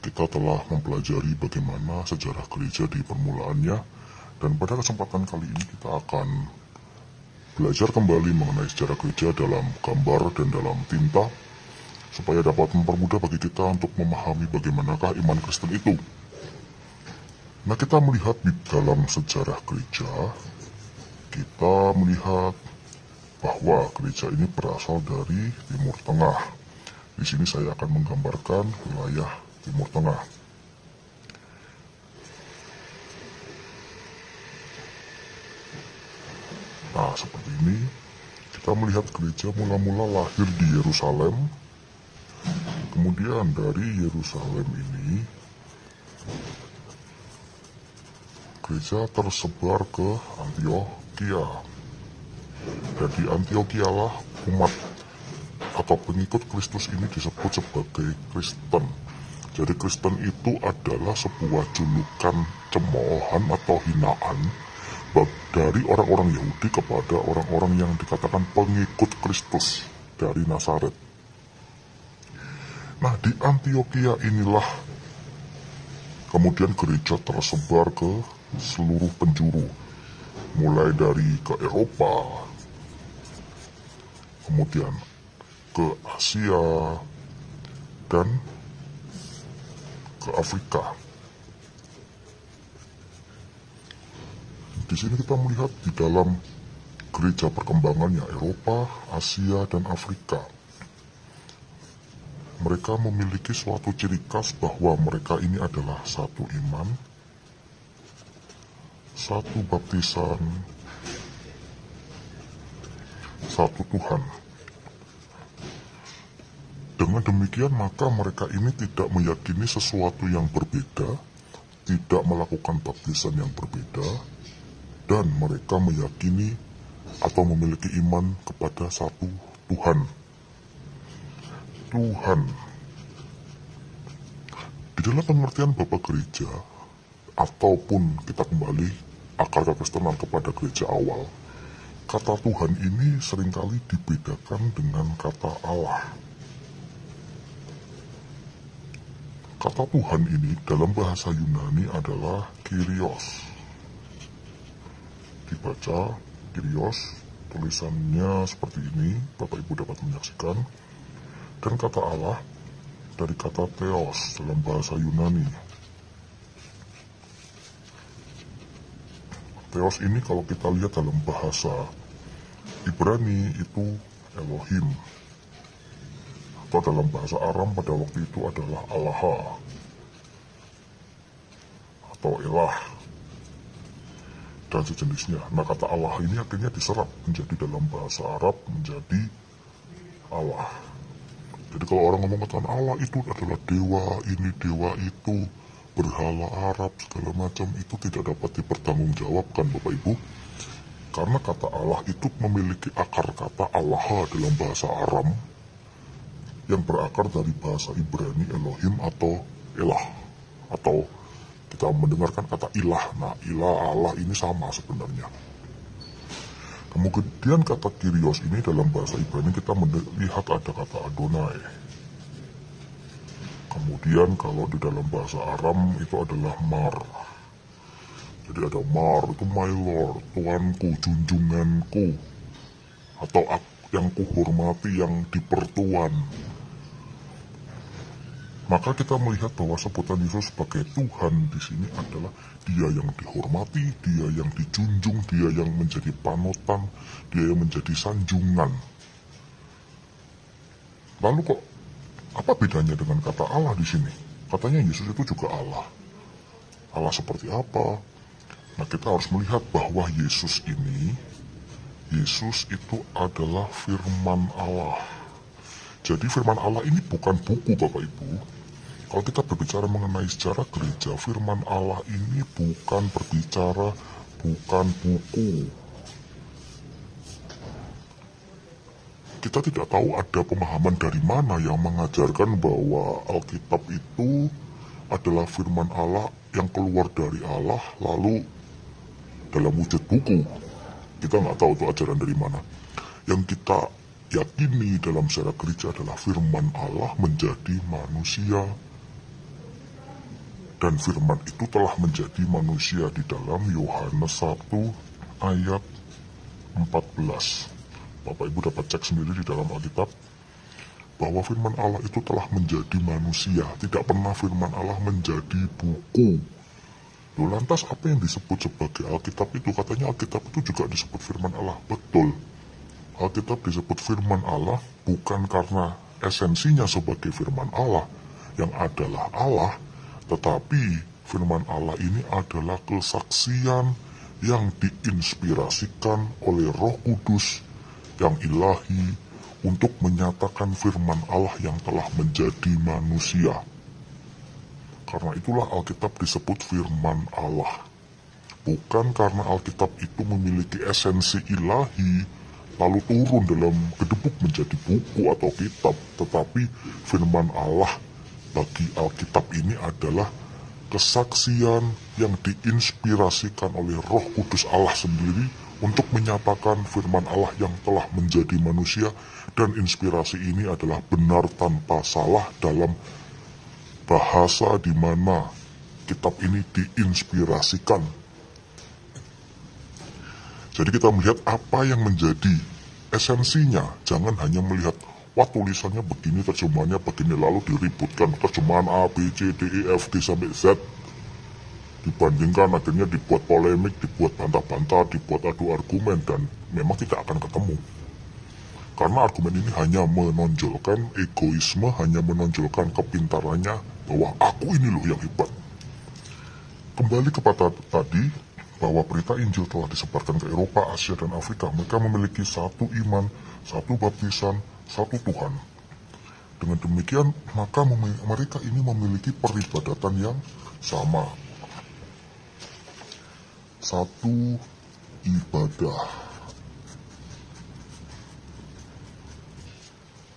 kita telah mempelajari bagaimana sejarah gereja di permulaannya, dan pada kesempatan kali ini kita akan belajar kembali mengenai sejarah gereja dalam gambar dan dalam tinta, supaya dapat mempermudah bagi kita untuk memahami bagaimanakah iman Kristen itu. Nah, kita melihat di dalam sejarah gereja, kita melihat bahwa gereja ini berasal dari Timur Tengah. Di sini saya akan menggambarkan wilayah Timur Tengah. Nah, seperti ini kita melihat gereja mula-mula lahir di Yerusalem. Kemudian dari Yerusalem ini gereja tersebar ke Antioquia. Dan di Antioquia lah umat atau pengikut Kristus ini disebut sebagai Kristen. Jadi Kristen itu adalah sebuah julukan cemoohan atau hinaan dari orang-orang Yahudi kepada orang-orang yang dikatakan pengikut Kristus dari Nazaret. Nah, di Antioquia inilah kemudian gereja tersebar ke seluruh penjuru, mulai dari ke Eropa, kemudian ke Asia, dan ke Afrika. Di sini kita melihat di dalam gereja perkembangannya Eropa, Asia, dan Afrika. Mereka memiliki suatu ciri khas bahwa mereka ini adalah satu iman, satu baptisan, satu Tuhan. Dengan demikian maka mereka ini tidak meyakini sesuatu yang berbeda, tidak melakukan baptisan yang berbeda, dan mereka meyakini atau memiliki iman kepada satu Tuhan. Tuhan. Di dalam pengertian Bapak Gereja, ataupun kita kembali akar kekristenan kepada gereja awal, kata Tuhan ini seringkali dibedakan dengan kata Allah. Kata Tuhan ini dalam bahasa Yunani adalah Kyrios. Dibaca Kyrios, tulisannya seperti ini, Bapak Ibu dapat menyaksikan. Dan kata Allah dari kata Theos dalam bahasa Yunani. Theos ini kalau kita lihat dalam bahasa Ibrani itu Elohim. Atau dalam bahasa Aram pada waktu itu adalah Allah atau Elah dan sejenisnya. Nah, kata Allah ini akhirnya diserap menjadi dalam bahasa Arab menjadi Allah. Jadi kalau orang ngomong kata Allah itu adalah dewa ini, dewa itu, berhala Arab, segala macam, itu tidak dapat dipertanggungjawabkan Bapak Ibu. Karena kata Allah itu memiliki akar kata Allah dalam bahasa Aram yang berakar dari bahasa Ibrani Elohim atau Elah, atau kita mendengarkan kata ilah. Nah, ilah, Allah ini sama sebenarnya. Kemudian kata Kyrios ini dalam bahasa Ibrani kita melihat ada kata Adonai. Kemudian kalau di dalam bahasa Aram itu adalah Mar. Jadi ada Mar, itu my Lord, Tuanku, junjunganku, atau yang kuhormati, yang dipertuan. Maka kita melihat bahwa sebutan Yesus sebagai Tuhan di sini adalah Dia yang dihormati, Dia yang dijunjung, Dia yang menjadi panutan, Dia yang menjadi sanjungan. Lalu kok apa bedanya dengan kata Allah di sini? Katanya Yesus itu juga Allah. Allah seperti apa? Nah, kita harus melihat bahwa Yesus itu adalah firman Allah. Jadi firman Allah ini bukan buku Bapak Ibu. Kalau kita berbicara mengenai sejarah gereja, firman Allah ini bukan berbicara, bukan buku. Kita tidak tahu ada pemahaman dari mana yang mengajarkan bahwa Alkitab itu adalah firman Allah yang keluar dari Allah, lalu dalam wujud buku. Kita nggak tahu itu ajaran dari mana. Yang kita yakini dalam sejarah gereja adalah firman Allah menjadi manusia Dan firman itu telah menjadi manusia di dalam Yohanes 1 ayat 14. Bapak Ibu dapat cek sendiri di dalam Alkitab bahwa firman Allah itu telah menjadi manusia. Tidak pernah firman Allah menjadi buku. Lantas apa yang disebut sebagai Alkitab itu? Katanya Alkitab itu juga disebut firman Allah. Betul. Alkitab disebut firman Allah bukan karena esensinya sebagai firman Allah yang adalah Allah, tetapi firman Allah ini adalah kesaksian yang diinspirasikan oleh Roh Kudus yang ilahi untuk menyatakan firman Allah yang telah menjadi manusia. Karena itulah Alkitab disebut firman Allah. Bukan karena Alkitab itu memiliki esensi ilahi lalu turun dalam gedebuk menjadi buku atau kitab, tetapi firman Allah bagi Alkitab ini adalah kesaksian yang diinspirasikan oleh Roh Kudus Allah sendiri untuk menyatakan firman Allah yang telah menjadi manusia, dan inspirasi ini adalah benar tanpa salah dalam bahasa di mana kitab ini diinspirasikan. Jadi kita melihat apa yang menjadi esensinya, jangan hanya melihat wah tulisannya begini, terjemahannya begini, lalu diributkan terjemahan A, B, C, D, E, F, G sampai Z. Dibandingkan akhirnya dibuat polemik, dibuat bantah-bantah, dibuat adu argumen, dan memang tidak akan ketemu. Karena argumen ini hanya menonjolkan egoisme, hanya menonjolkan kepintarannya bahwa aku ini loh yang hebat. Kembali kepada tadi, bahwa berita Injil telah disebarkan ke Eropa, Asia, dan Afrika. Mereka memiliki satu iman, satu baptisan, satu Tuhan. Dengan demikian, maka mereka ini memiliki peribadatan yang sama. Satu ibadah.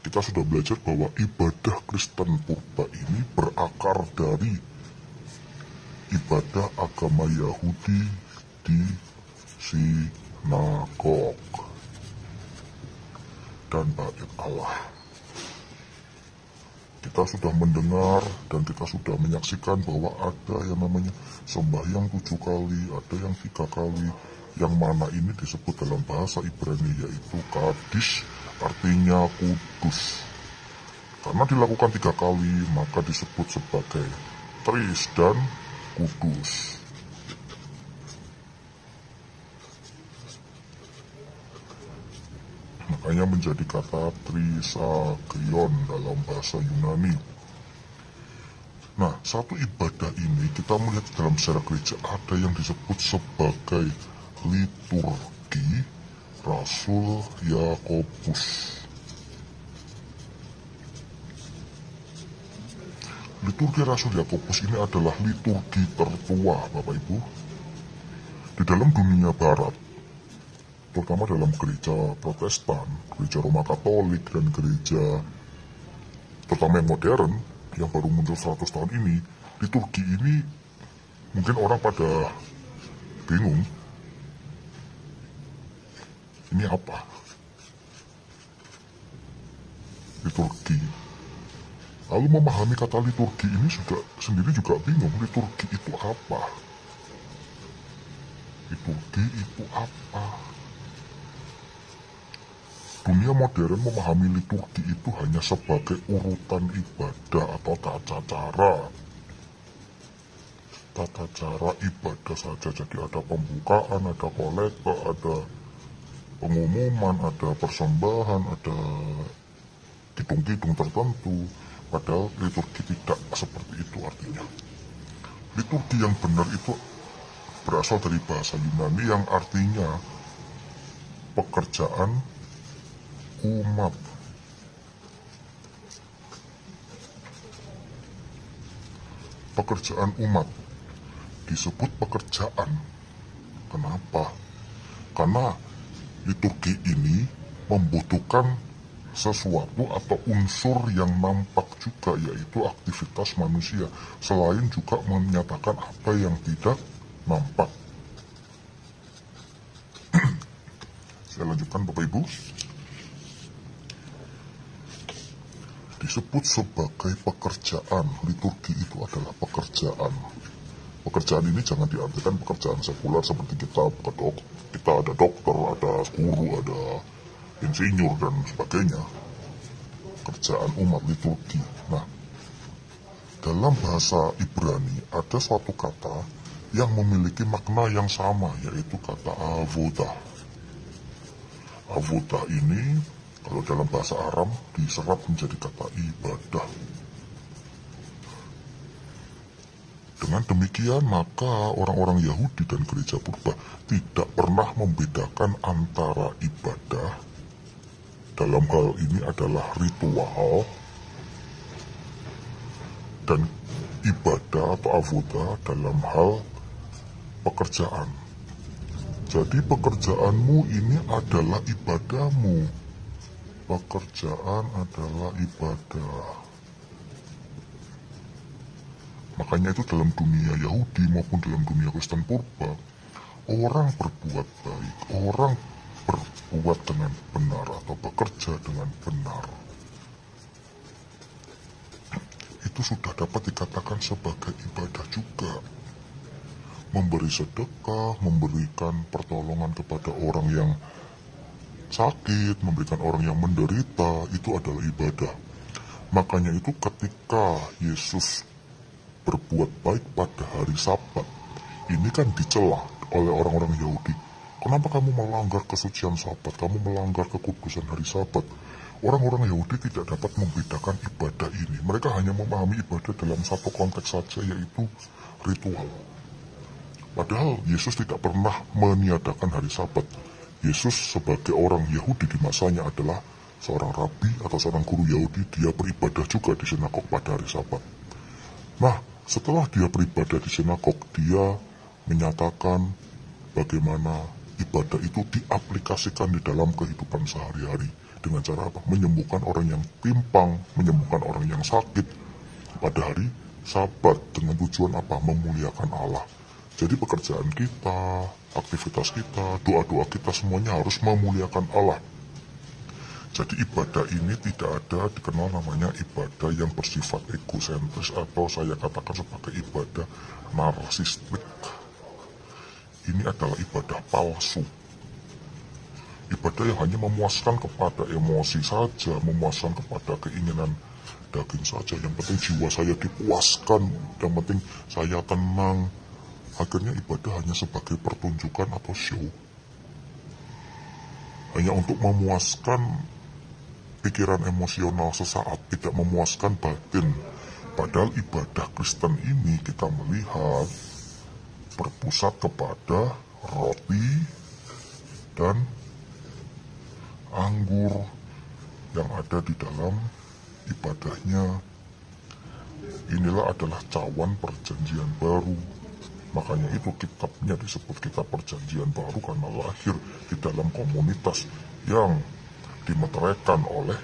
Kita sudah belajar bahwa ibadah Kristen purba ini berakar dari ibadah agama Yahudi di sinagog dan bait Allah. Kita sudah mendengar dan kita sudah menyaksikan bahwa ada yang namanya sembahyang 7 kali, ada yang 3 kali, yang mana ini disebut dalam bahasa Ibrani yaitu Kadish, artinya kudus. Karena dilakukan 3 kali maka disebut sebagai tris dan kudus. Makanya menjadi kata trisagion dalam bahasa Yunani. Nah, satu ibadah ini kita melihat dalam sejarah gereja ada yang disebut sebagai liturgi Rasul Yakobus. Liturgi Rasul Yakobus ini adalah liturgi tertua, Bapak Ibu, di dalam dunia barat, terutama dalam gereja Protestan, gereja Roma Katolik, dan gereja terutama yang modern yang baru muncul 100 tahun ini. Liturgi ini mungkin orang pada bingung, ini apa liturgi. Lalu memahami kata liturgi ini sendiri juga bingung, liturgi itu apa, liturgi itu apa. Dunia modern memahami liturgi itu hanya sebagai urutan ibadah atau tata cara ibadah saja. Jadi ada pembukaan, ada kolekte, ada pengumuman, ada persembahan, ada kidung-kidung tertentu. Padahal liturgi tidak seperti itu artinya. Liturgi yang benar itu berasal dari bahasa Yunani yang artinya pekerjaan umat. Pekerjaan umat disebut pekerjaan. Kenapa? Karena liturgi ini membutuhkan sesuatu atau unsur yang nampak juga, yaitu aktivitas manusia, selain juga menyatakan apa yang tidak nampak. Saya lanjutkan, Bapak Ibu. Di disebut sebagai pekerjaan. Liturgi itu adalah pekerjaan. Pekerjaan ini jangan diartikan pekerjaan sekuler seperti kita ada dokter, ada guru, ada insinyur dan sebagainya. Kerjaan umat liturgi. Nah, dalam bahasa Ibrani ada suatu kata yang memiliki makna yang sama, yaitu kata avoda. Avoda ini kalau dalam bahasa Aram diserap menjadi kata ibadah. Dengan demikian maka orang-orang Yahudi dan gereja purba tidak pernah membedakan antara ibadah, dalam hal ini adalah ritual, dan ibadah atau avoda dalam hal pekerjaan. Jadi pekerjaanmu ini adalah ibadahmu. Pekerjaan adalah ibadah. Makanya itu dalam dunia Yahudi maupun dalam dunia Kristen purba, orang berbuat baik, orang berbuat dengan benar atau bekerja dengan benar, itu sudah dapat dikatakan sebagai ibadah juga. Memberi sedekah, memberikan pertolongan kepada orang yang sakit, memberikan orang yang menderita, itu adalah ibadah. Makanya itu ketika Yesus berbuat baik pada hari Sabat, ini kan dicela oleh orang-orang Yahudi. Kenapa kamu melanggar kesucian Sabat? Kamu melanggar kekudusan hari Sabat. Orang-orang Yahudi tidak dapat membedakan ibadah ini. Mereka hanya memahami ibadah dalam satu konteks saja, yaitu ritual. Padahal Yesus tidak pernah meniadakan hari Sabat. Yesus sebagai orang Yahudi di masanya adalah seorang rabi atau seorang guru Yahudi. Dia beribadah juga di sinagog pada hari Sabat. Nah, setelah dia beribadah di sinagog, dia menyatakan bagaimana ibadah itu diaplikasikan di dalam kehidupan sehari-hari. Dengan cara apa? Menyembuhkan orang yang pimpang, menyembuhkan orang yang sakit pada hari Sabat. Dengan tujuan apa? Memuliakan Allah. Jadi pekerjaan kita, aktivitas kita, doa-doa kita semuanya harus memuliakan Allah. Jadi ibadah ini tidak ada dikenal namanya ibadah yang bersifat egosentris atau saya katakan sebagai ibadah narsistik. Ini adalah ibadah palsu. Ibadah yang hanya memuaskan kepada emosi saja, memuaskan kepada keinginan daging saja. Yang penting jiwa saya dipuaskan, yang penting saya tenang. Akhirnya ibadah hanya sebagai pertunjukan atau show. Hanya untuk memuaskan pikiran emosional sesaat, tidak memuaskan batin. Padahal ibadah Kristen ini kita melihat berpusat kepada roti dan anggur yang ada di dalam ibadahnya. Inilah adalah cawan perjanjian baru. Makanya itu kitabnya disebut kitab perjanjian baru karena lahir di dalam komunitas yang dimeteraikan oleh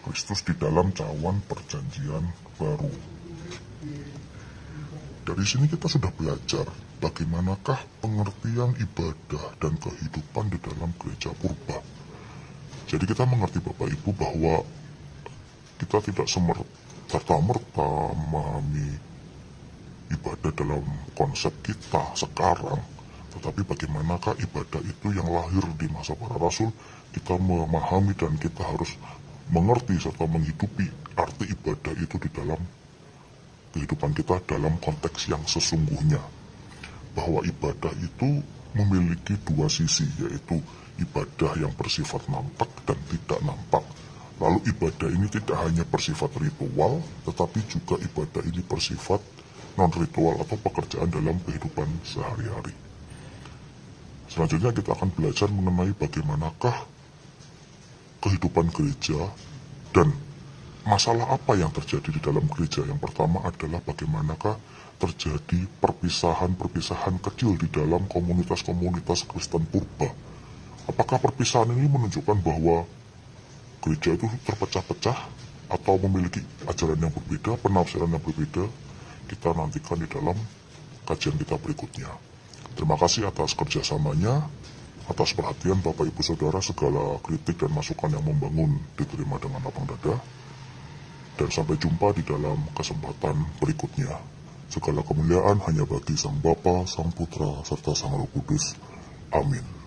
Kristus di dalam cawan perjanjian baru. Dari sini kita sudah belajar bagaimanakah pengertian ibadah dan kehidupan di dalam gereja purba. Jadi kita mengerti Bapak Ibu bahwa kita tidak serta-merta memahami ibadah dalam konsep kita sekarang, tetapi bagaimanakah ibadah itu yang lahir di masa para rasul, kita memahami dan kita harus mengerti serta menghidupi arti ibadah itu di dalam kehidupan kita dalam konteks yang sesungguhnya. Bahwa ibadah itu memiliki dua sisi, yaitu ibadah yang bersifat nampak dan tidak nampak. Lalu ibadah ini tidak hanya bersifat ritual, tetapi juga ibadah ini bersifat non-ritual atau pekerjaan dalam kehidupan sehari-hari. Selanjutnya kita akan belajar mengenai bagaimanakah kehidupan gereja dan masalah apa yang terjadi di dalam gereja. Yang pertama adalah bagaimanakah terjadi perpisahan-perpisahan kecil di dalam komunitas-komunitas Kristen purba. Apakah perpisahan ini menunjukkan bahwa gereja itu terpecah-pecah atau memiliki ajaran yang berbeda, penafsiran yang berbeda? Kita nantikan di dalam kajian kita berikutnya. Terima kasih atas kerjasamanya, atas perhatian Bapak Ibu Saudara. Segala kritik dan masukan yang membangun diterima dengan lapang dada. Dan sampai jumpa di dalam kesempatan berikutnya. Segala kemuliaan hanya bagi Sang Bapa, Sang Putra, serta Sang Roh Kudus. Amin.